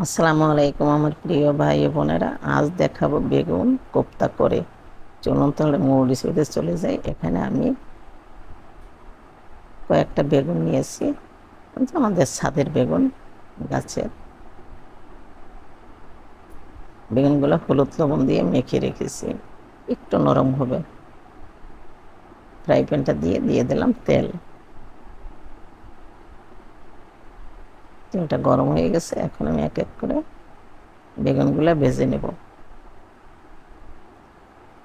আসসালামু আলাইকুম আমার প্রিয় ভাই ও বোনেরা। আজ দেখাবো বেগুন কোপ্তা করে। চলুন তাহলে মূল রেসিপিতে চলে যাই। এখানে আমি কয়েকটা বেগুন নিয়েছি, আমাদের ছাদের বেগুন গাছের। বেগুনগুলো হলুদ লবণ দিয়ে মেখে রেখেছি, একটু নরম হবে। ফ্রাই প্যানটা দিয়ে দিলাম তেল। তেলটা গরম হয়ে গেছে, এখন আমি এক এক করে বেগুনগুলো ভেজে নেব।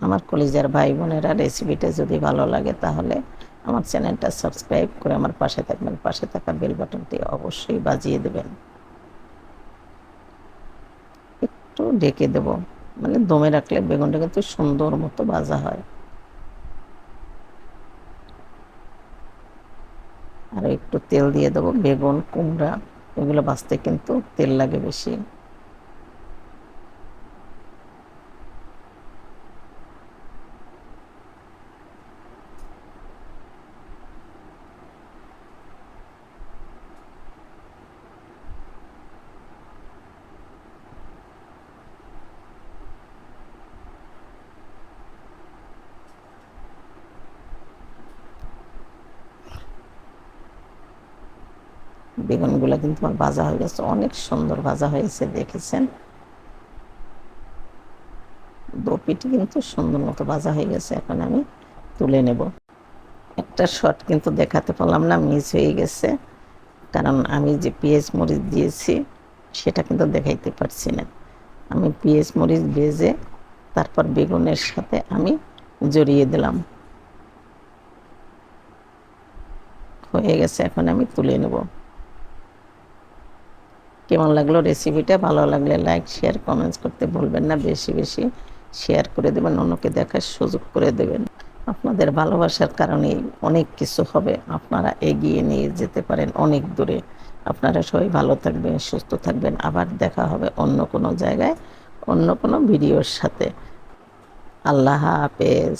আমার কলিজার ভাই বোনেরা, রেসিপিটা যদি ভালো লাগে তাহলে আমার চ্যানেলটা সাবস্ক্রাইব করে আমার পাশে থাকবেন। পাশে থাকা বেল বাটনটি অবশ্যই বাজিয়ে দেবেন। একটু ঢেকে দেব, মানে দমে রাখলে বেগুনটা কিন্তু সুন্দর মতো ভাজা হয়। আর একটু তেল দিয়ে দেবো। বেগুন, কুমড়া এগুলো ভাজতে কিন্তু তেল লাগে বেশি। বেগুনগুলো কিন্তু আমার ভাজা হয়ে গেছে, অনেক সুন্দর ভাজা হয়েছে, দেখেছেন? দো পিঠে কিন্তু সুন্দর মতো ভাজা হয়ে গেছে। এখন আমি তুলে নেব। একটা শট কিন্তু দেখাতে পারলাম না, মিস হয়ে গেছে, কারণ আমি যে পেঁয়াজ মরিচ দিয়েছি সেটা কিন্তু দেখাইতে পারছি না। আমি পেঁয়াজ মরিচ ভেজে তারপর বেগুনের সাথে আমি জড়িয়ে দিলাম। হয়ে গেছে, এখন আমি তুলে নেব। কেমন লাগলো রেসিপিটা? ভালো লাগলে লাইক, শেয়ার, কমেন্টস করতে ভুলবেন না। বেশি বেশি শেয়ার করে দেবেন, অন্যকে দেখার সুযোগ করে দেবেন। আপনাদের ভালোবাসার কারণেই অনেক কিছু হবে, আপনারা এগিয়ে নিয়ে যেতে পারেন অনেক দূরে। আপনারা সবাই ভালো থাকবেন, সুস্থ থাকবেন। আবার দেখা হবে অন্য কোনো জায়গায়, অন্য কোনো ভিডিওর সাথে। আল্লাহ হাফেজ।